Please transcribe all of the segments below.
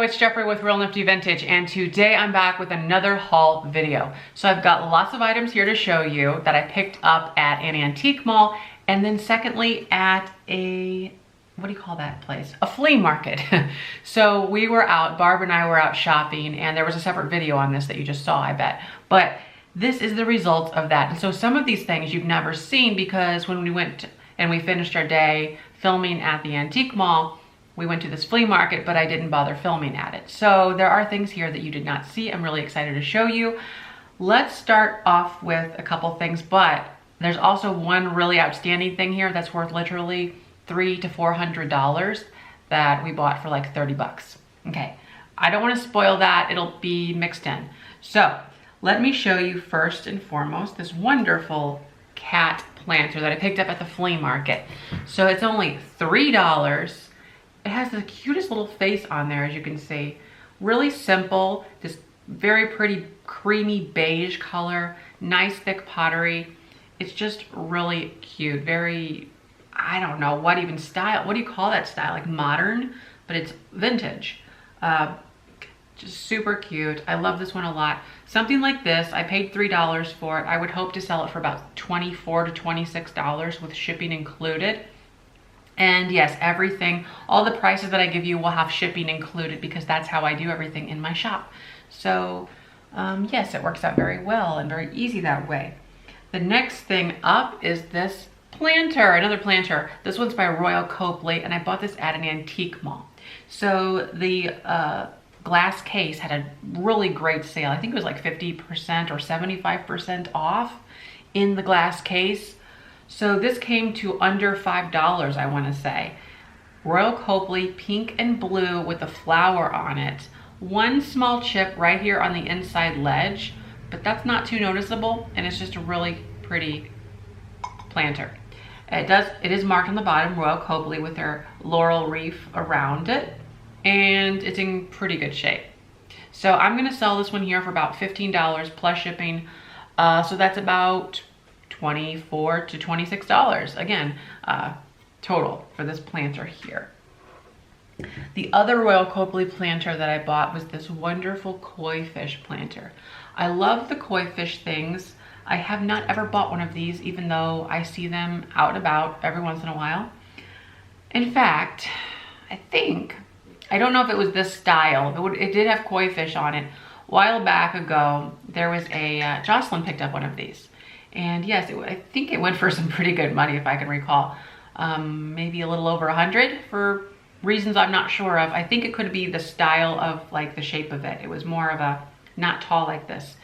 it's Jeffrey with Real Nifty Vintage, and today I'm back with another haul video. So I've got lots of items here to show you that I picked up at an antique mall, and then secondly at a, what do you call that place? A flea market. So we were out, Barb and I were out shopping, and there was a separate video on this that you just saw, I bet. But this is the result of that. And so some of these things you've never seen, because when we went and we finished our day filming at the antique mall, we went to this flea market, but I didn't bother filming at it. So there are things here that you did not see. I'm really excited to show you. Let's start off with a couple things, but there's also one really outstanding thing here that's worth literally $300 to $400 that we bought for like 30 bucks. Okay, I don't want to spoil that. It'll be mixed in. So let me show you first and foremost this wonderful cat planter that I picked up at the flea market. So it's only $3. It has the cutest little face on there, as you can see. Really simple, this very pretty creamy beige color, nice thick pottery. It's just really cute, very, I don't know what even style, what do you call that style? Like modern, but it's vintage. Just super cute. I love this one a lot. Something like this, I paid $3 for it. I would hope to sell it for about $24 to $26 with shipping included. And yes, everything, all the prices that I give you will have shipping included, because that's how I do everything in my shop. So yes, it works out very well and very easy that way. The next thing up is this planter, another planter. This one's by Royal Copley, and I bought this at an antique mall. So the glass case had a really great sale. I think it was like 50% or 75% off in the glass case. So this came to under $5, I want to say. Royal Copley, pink and blue with a flower on it. One small chip right here on the inside ledge, but that's not too noticeable, and it's just a really pretty planter. It is marked on the bottom, Royal Copley, with their laurel wreath around it, and it's in pretty good shape. So I'm going to sell this one here for about $15 plus shipping. So that's about $24 to $26 again, total for this planter here. The other Royal Copley planter that I bought was this wonderful koi fish planter. I love the koi fish things. I have not ever bought one of these, even though I see them out and about every once in a while. In fact, I don't know if it was this style. It did have koi fish on it. A while back ago, there was a, Jocelyn picked up one of these. And yes, I think it went for some pretty good money, if I can recall. Maybe a little over 100 for reasons I'm not sure of. I think it could be the style of like the shape of it. It was more of a, not tall like this.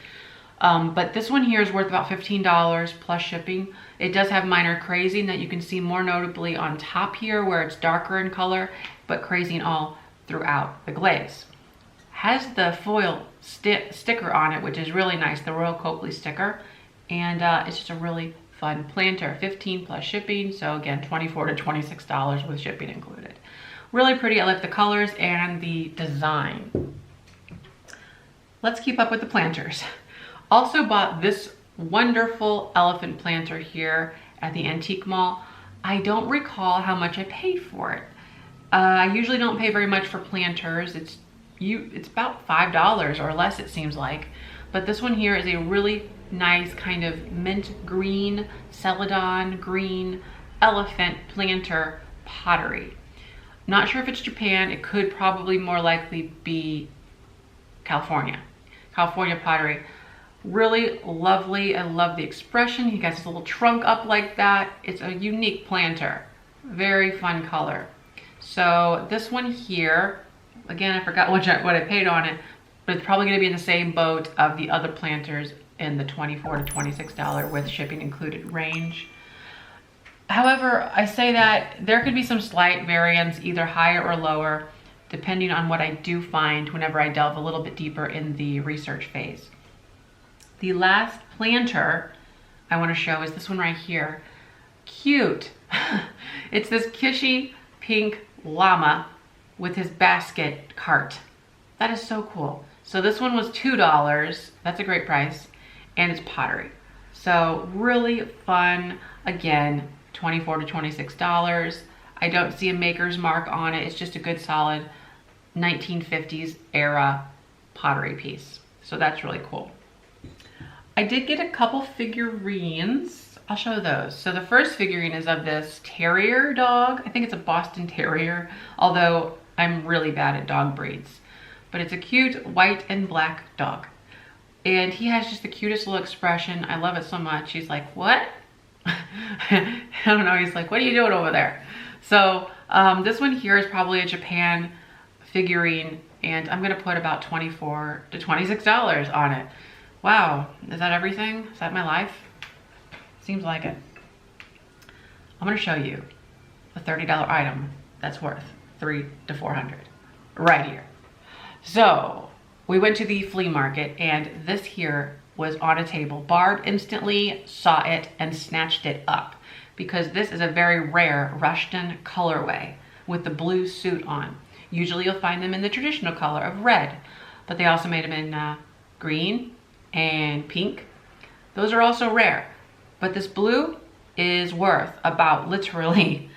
But this one here is worth about $15 plus shipping. It does have minor crazing that you can see more notably on top here where it's darker in color, but crazing all throughout the glaze. Has the foil sticker on it, which is really nice, the Royal Copley sticker. And it's just a really fun planter, 15 plus shipping. So again, $24 to $26 with shipping included. Really pretty. I like the colors and the design. Let's keep up with the planters. Also bought this wonderful elephant planter here at the antique mall. I don't recall how much I paid for it. I usually don't pay very much for planters. It's about $5 or less, it seems like. But this one here is a really nice kind of mint green, celadon green elephant planter pottery. Not sure if it's Japan. It could probably more likely be California pottery. Really lovely. I love the expression. He got his little trunk up like that. It's a unique planter. Very fun color. So this one here, again, I forgot what I paid on it, but it's probably going to be in the same boat of the other planters in the $24 to $26 with shipping included range. However, I say that there could be some slight variance, either higher or lower, depending on what I do find whenever I delve a little bit deeper in the research phase. The last planter I want to show is this one right here. Cute. It's this kishy pink llama with his basket cart. That is so cool. So this one was $2. That's a great price. And it's pottery. So really fun. Again, $24 to $26. I don't see a maker's mark on it. It's just a good solid 1950s era pottery piece. So that's really cool. I did get a couple figurines. I'll show those. So the first figurine is of this Terrier dog. I think it's a Boston Terrier, although I'm really bad at dog breeds. But it's a cute white and black dog. And he has just the cutest little expression. I love it so much. He's like, what? I don't know. He's like, what are you doing over there? So this one here is probably a Japan figurine, and I'm gonna put about $24 to $26 on it. Wow, is that everything? Is that my life? Seems like it. I'm gonna show you a $30 item that's worth $300 to $400 right here. So we went to the flea market, and this here was on a table. Barb instantly saw it and snatched it up because this is a very rare Rushton colorway with the blue suit on. Usually you'll find them in the traditional color of red, but they also made them in green and pink. Those are also rare, but this blue is worth about literally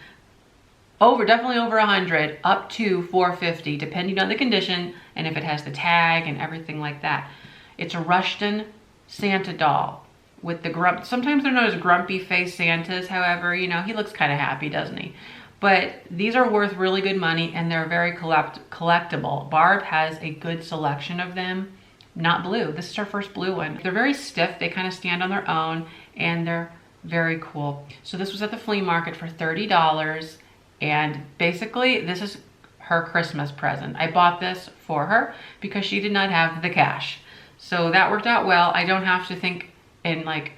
definitely over 100, up to 450, depending on the condition and if it has the tag and everything like that. It's a Rushton Santa doll with the sometimes they're known as grumpy face Santas. However, you know, he looks kind of happy, doesn't he? But these are worth really good money, and they're very collectible. Barb has a good selection of them. Not blue. This is our first blue one. They're very stiff. They kind of stand on their own, and they're very cool. So this was at the flea market for $30. And basically, this is her Christmas present. I bought this for her because she did not have the cash. So that worked out well. I don't have to think and like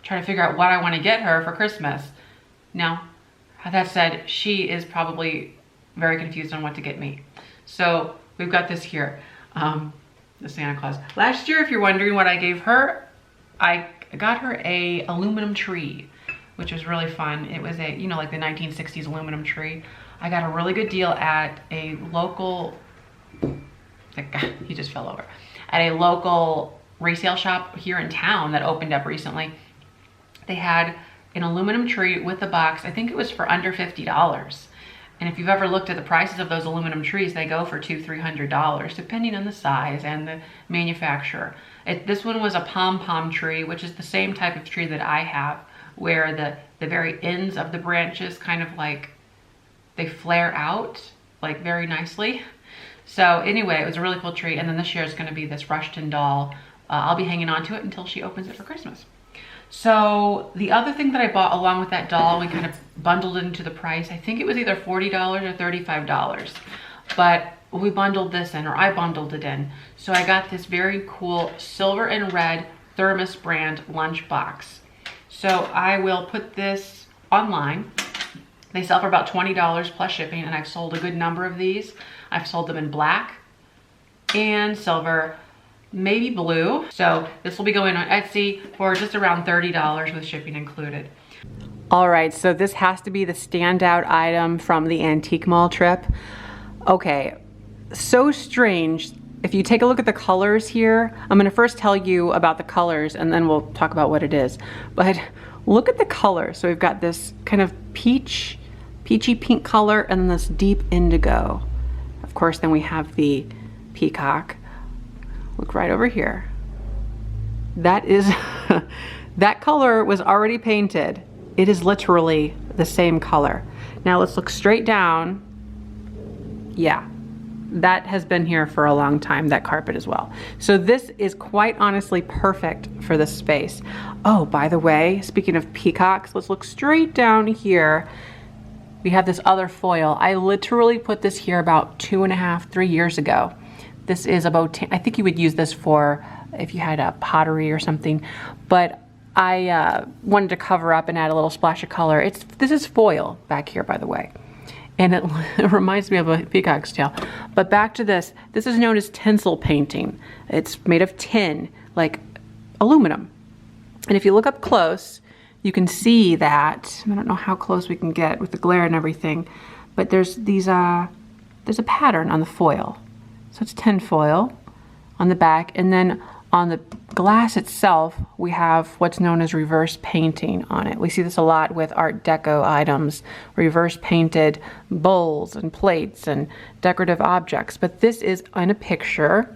try to figure out what I want to get her for Christmas. Now, that said, she is probably very confused on what to get me. So we've got this here, the Santa Claus. Last year, if you're wondering what I gave her, I got her a aluminum tree, which was really fun. It was a, you know, like the 1960s aluminum tree. I got a really good deal at a local, he just fell over, at a local resale shop here in town that opened up recently. They had an aluminum tree with a box. I think it was for under $50. And if you've ever looked at the prices of those aluminum trees, they go for $200 to $300, depending on the size and the manufacturer. This one was a pom-pom tree, which is the same type of tree that I have, where the very ends of the branches kind of like, they flare out like very nicely. So anyway, it was a really cool tree. And then this year is gonna be this Rushton doll. I'll be hanging on to it until she opens it for Christmas. So the other thing that I bought along with that doll, we kind of bundled it into the price. I think it was either $40 or $35, but we bundled this in, or I bundled it in. So I got this very cool silver and red Thermos brand lunch box. So I will put this online. They sell for about $20 plus shipping, and I've sold a good number of these. I've sold them in black and silver, maybe blue. So this will be going on Etsy for just around $30 with shipping included. All right, so this has to be the standout item from the antique mall trip. Okay, so strange. If you take a look at the colors here, I'm gonna first tell you about the colors and then we'll talk about what it is. But look at the colors. So we've got this kind of peachy pink color and this deep indigo. Of course, then we have the peacock. Look right over here. That is, that color was already painted. It is literally the same color. Now let's look straight down. Yeah, that has been here for a long time, that carpet as well. So this is quite honestly perfect for this space. Oh, by the way, speaking of peacocks, let's look straight down here. We have this other foil. I literally put this here about 2.5, 3 years ago. This is about, I think you would use this for if you had a pottery or something, but I wanted to cover up and add a little splash of color. This is foil back here, by the way. And it reminds me of a peacock's tail. But back to this is known as tinsel painting. It's made of tin, like aluminum. And if you look up close, you can see that, I don't know how close we can get with the glare and everything, but there's a pattern on the foil. So it's tin foil on the back, and then on the glass itself, we have what's known as reverse painting on it. We see this a lot with Art Deco items, reverse painted bowls and plates and decorative objects. But this is in a picture.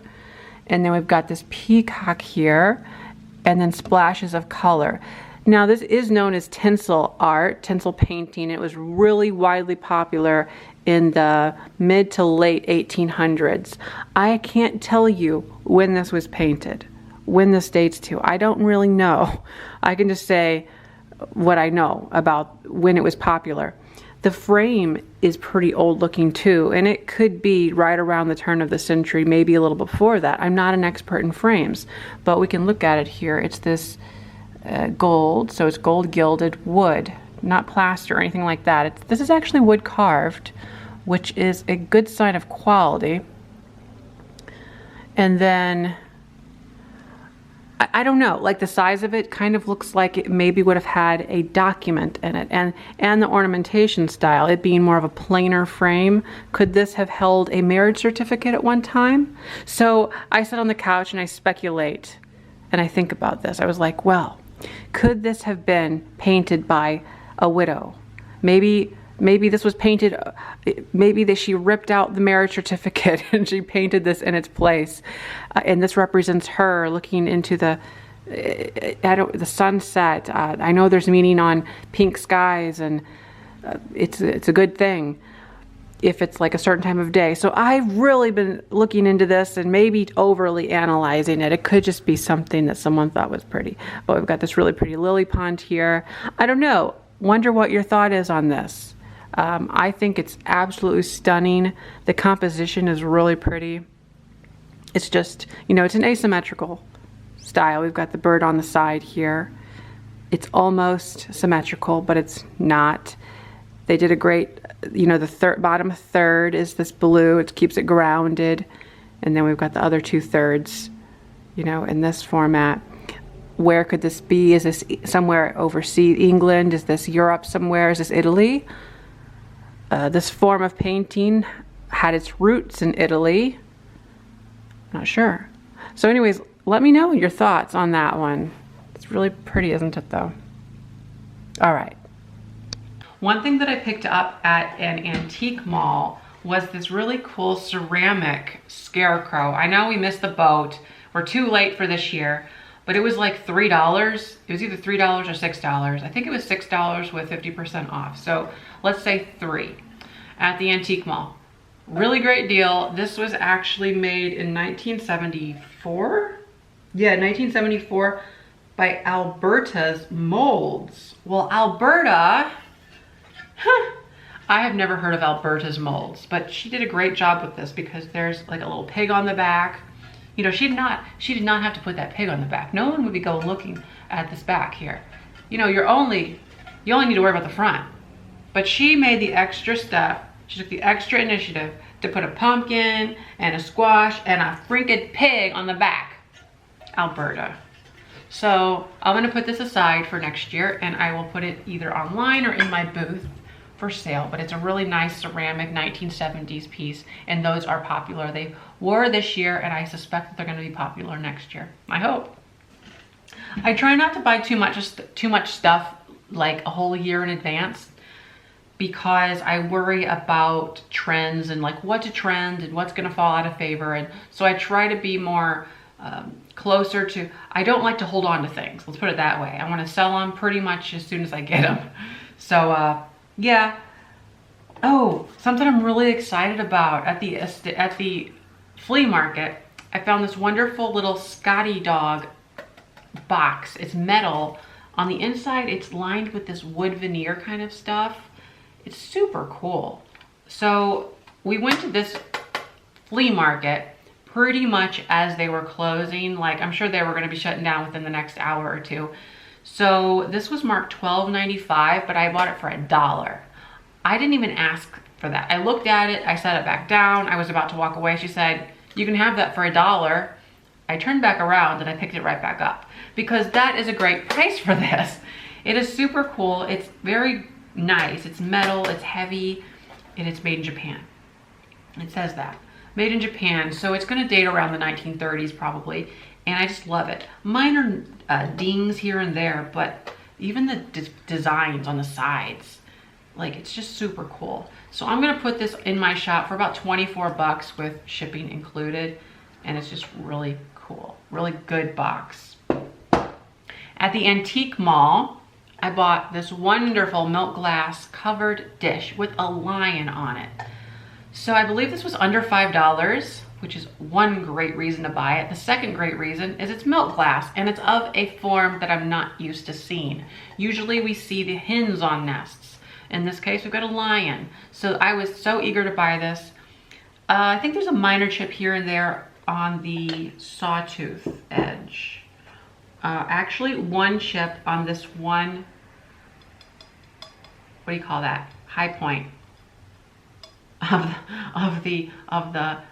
And then we've got this peacock here, and then splashes of color. Now this is known as tinsel art, tinsel painting. It was really widely popular in the mid to late 1800s. I can't tell you when this was painted, when this dates to. I don't really know. I can just say what I know about when it was popular. The frame is pretty old looking too, and it could be right around the turn of the century, maybe a little before that. I'm not an expert in frames, but we can look at it here. It's this gold, so it's gold gilded wood, not plaster or anything like that. This is actually wood carved, which is a good sign of quality. And then I don't know, like the size of it kind of looks like it maybe would have had a document in it, and the ornamentation style, it being more of a plainer frame. Could this have held a marriage certificate at one time? So I sit on the couch and I speculate and I think about this. I was like, well, could this have been painted by a widow? Maybe this was painted, maybe that she ripped out the marriage certificate and she painted this in its place. And this represents her looking into the sunset. I know there's meaning on pink skies, and it's a good thing if it's like a certain time of day. So I've really been looking into this and maybe overly analyzing it. It could just be something that someone thought was pretty. But we've got this really pretty lily pond here. I don't know. Wonder what your thought is on this. I think it's absolutely stunning. The composition is really pretty. It's just, you know, it's an asymmetrical style. We've got the bird on the side here. It's almost symmetrical, but it's not. They did a great, you know, the bottom third is this blue. It keeps it grounded. And then we've got the other 2/3, you know, in this format. Where could this be? Is this somewhere overseas, England? Is this Europe somewhere? Is this Italy? This form of painting had its roots in Italy. Not sure. So anyways, let me know your thoughts on that one. It's really pretty, isn't it though? All right. One thing that I picked up at an antique mall was this really cool ceramic scarecrow. I know we missed the boat. We're too late for this year, but it was like $3. It was either $3 or $6. I think it was $6 with 50% off. So let's say $3 at the antique mall. Really great deal. This was actually made in 1974. Yeah, 1974 by Alberta's Molds. Well, Alberta, I have never heard of Alberta's Molds, but she did a great job with this because there's like a little pig on the back. You know, she did not have to put that pig on the back. No one would be going looking at this back here. You know, you only need to worry about the front. But she made the extra step. She took the extra initiative to put a pumpkin and a squash and a freaking pig on the back. Alberta. So I'm gonna put this aside for next year, and I will put it either online or in my booth for sale. But it's a really nice ceramic 1970s piece, and those are popular. They were this year, and I suspect that they're gonna be popular next year. I hope. I try not to buy too much stuff like a whole year in advance, because I worry about trends and like what to trend and what's gonna fall out of favor. And so I try to be more closer to, I don't like to hold on to things. Let's put it that way. I wanna sell them pretty much as soon as I get them. So yeah. Oh, something I'm really excited about at the flea market. I found this wonderful little Scottie Dog Box. It's metal. On the inside, it's lined with this wood veneer kind of stuff. It's super cool. So we went to this flea market pretty much as they were closing. Like, I'm sure they were gonna be shutting down within the next hour or two. So this was marked $12.95, but I bought it for $1. I didn't even ask for that. I looked at it, I set it back down. I was about to walk away. She said, you can have that for $1. I turned back around and I picked it right back up because that is a great price for this. It is super cool. It's very nice. It's metal, it's heavy, and it's made in Japan. It says that. Made in Japan, so it's gonna date around the 1930s probably. and I just love it. Minor dings here and there, but even the designs on the sides, like, it's just super cool. So I'm gonna put this in my shop for about 24 bucks with shipping included, and it's just really cool, really good box. At the antique mall, I bought this wonderful milk glass covered dish with a lion on it. So I believe this was under $5, which is one great reason to buy it. The second great reason is it's milk glass, and it's of a form that I'm not used to seeing. Usually we see the hens on nests. In this case, we've got a lion. So I was so eager to buy this. I think there's a minor chip here and there on the sawtooth edge. Actually, one chip on this one, what do you call that? High point of the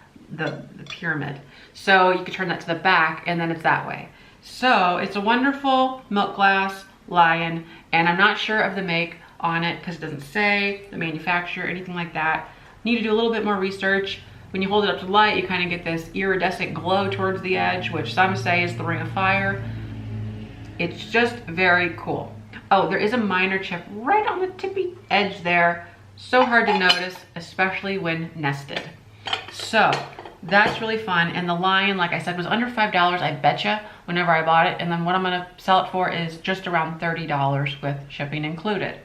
pyramid. So you could turn that to the back, and then it's that way. So it's a wonderful milk glass lion, and I'm not sure of the make on it because it doesn't say the manufacturer or anything like that. Need to do a little bit more research. When you hold it up to the light, you kind of get this iridescent glow towards the edge, which some say is the ring of fire. It's just very cool. Oh, there is a minor chip right on the tippy edge there. So hard to notice, especially when nested. So that's really fun. And the lion, like I said, was under $5, I betcha, whenever I bought it. And then what I'm gonna sell it for is just around $30 with shipping included.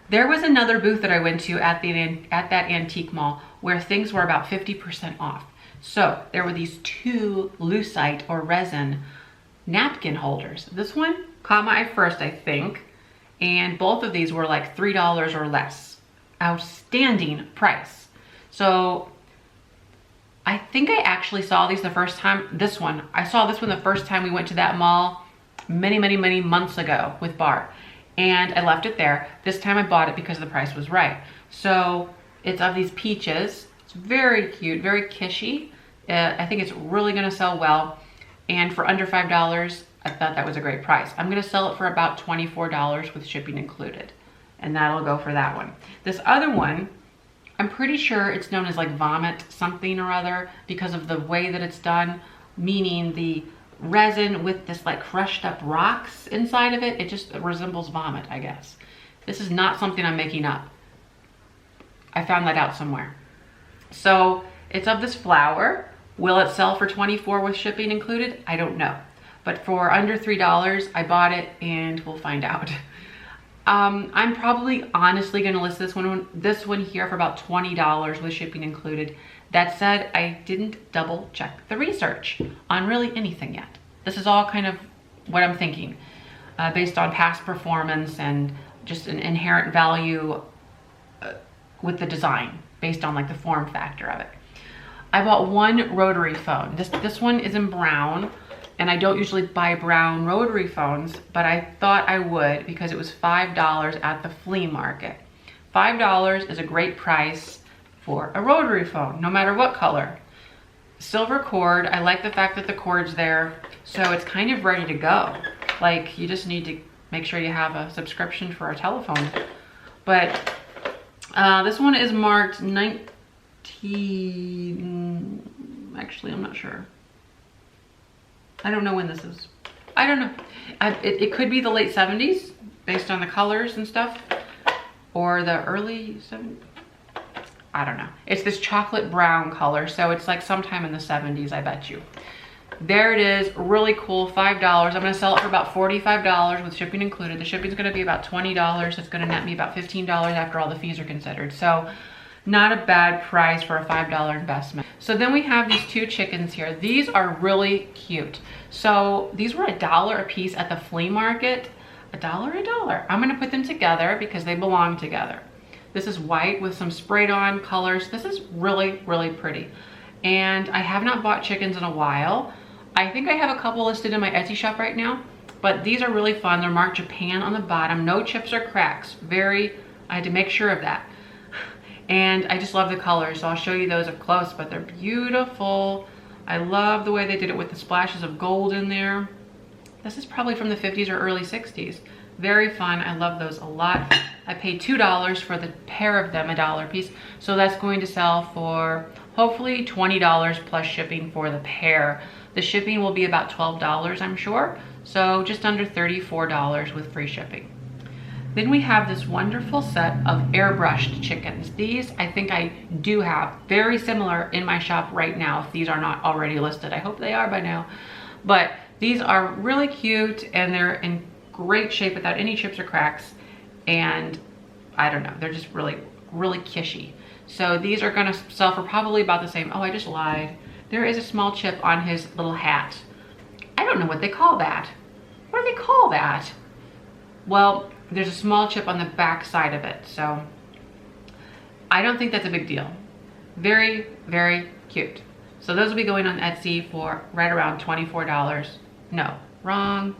There was another booth that I went to at that antique mall where things were about 50% off. So there were these two lucite or resin napkin holders. This one caught my eye first, I think, and both of these were like $3 or less. Outstanding price. So I think I actually saw these the first time. I saw this one the first time we went to that mall many months ago with Barb, and I left it there. This time I bought it because the price was right. So it's of these peaches. It's very cute, very kishy. I think it's really gonna sell well. And for under $5, I thought that was a great price. I'm gonna sell it for about $24 with shipping included. And that'll go for that one. This other one, I'm pretty sure it's known as like vomit something or other because of the way that it's done, meaning the resin with this like crushed up rocks inside of it. It just resembles vomit, I guess. This is not something I'm making up. I found that out somewhere. So it's of this flower. Will it sell for $24 with shipping included? I don't know. But for under $3, I bought it, and we'll find out. I'm probably honestly gonna list this one here for about $20 with shipping included. That said, I didn't double check the research on really anything yet. This is all kind of what I'm thinking based on past performance and just an inherent value with the design based on like the form factor of it. I bought one rotary phone. This one is in brown, and I don't usually buy brown rotary phones, but I thought I would because it was $5 at the flea market. $5 is a great price for a rotary phone, no matter what color. Silver cord, I like the fact that the cord's there, so it's kind of ready to go. Like, you just need to make sure you have a subscription for a telephone. But this one is marked 19, actually, I'm not sure. I don't know when this is. I don't know. It could be the late 70s based on the colors and stuff, or the early 70s. I don't know. It's this chocolate brown color, so it's like sometime in the 70s, I bet you. There it is, really cool, $5. I'm gonna sell it for about $45 with shipping included. The shipping's gonna be about $20. It's gonna net me about $15 after all the fees are considered. So not a bad price for a $5 investment. So then we have these two chickens here. These are really cute. So these were $1 a piece at the flea market. $1. I'm gonna put them together because they belong together. This is white with some sprayed on colors. This is really, really pretty. And I have not bought chickens in a while. I think I have a couple listed in my Etsy shop right now, but these are really fun. They're marked Japan on the bottom. No chips or cracks. I had to make sure of that. And I just love the colors, so I'll show you those up close, but they're beautiful. I love the way they did it with the splashes of gold in there. This is probably from the 50s or early 60s. Very fun. I love those a lot. I paid $2 for the pair of them, $1 a piece. So that's going to sell for hopefully $20 plus shipping for the pair. The shipping will be about $12, I'm sure. So just under $34 with free shipping. Then we have this wonderful set of airbrushed chickens. These I think I do have very similar in my shop right now, if these are not already listed. I hope they are by now. But these are really cute and they're in great shape without any chips or cracks. And I don't know, they're just really, really kishy. So these are gonna sell for probably about the same. Oh, I just lied. There is a small chip on his little hat. I don't know what they call that. What do they call that? Well, there's a small chip on the back side of it. So I don't think that's a big deal. Very, very cute. So those will be going on Etsy for right around $24. No, wrong.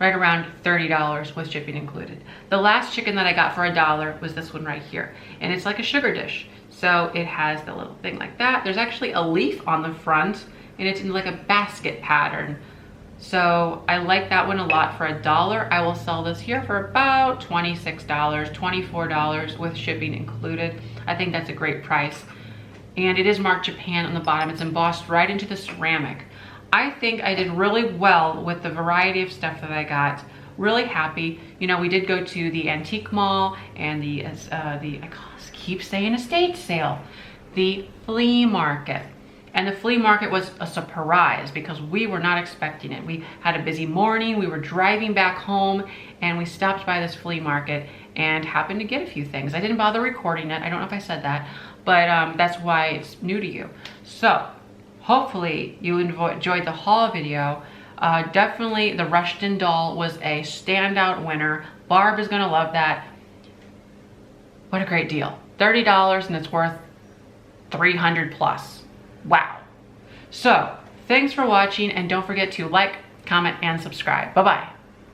Right around $30 with shipping included. The last chicken that I got for $1 was this one right here. And it's like a sugar dish. So it has the little thing like that. There's actually a leaf on the front and it's in like a basket pattern. So I like that one a lot. For $1, I will sell this here for about $26, $24 with shipping included. I think that's a great price. And it is marked Japan on the bottom. It's embossed right into the ceramic. I think I did really well with the variety of stuff that I got. Really happy. You know, we did go to the antique mall and I keep saying estate sale, the flea market. And the flea market was a surprise because we were not expecting it. We had a busy morning, we were driving back home, and we stopped by this flea market and happened to get a few things. I didn't bother recording it. I don't know if I said that, but that's why it's new to you. So hopefully you enjoyed the haul video. Definitely the Rushton doll was a standout winner. Barb is gonna love that. What a great deal. $30 and it's worth 300 plus. Wow. So thanks for watching and don't forget to like, comment, and subscribe. Bye-bye.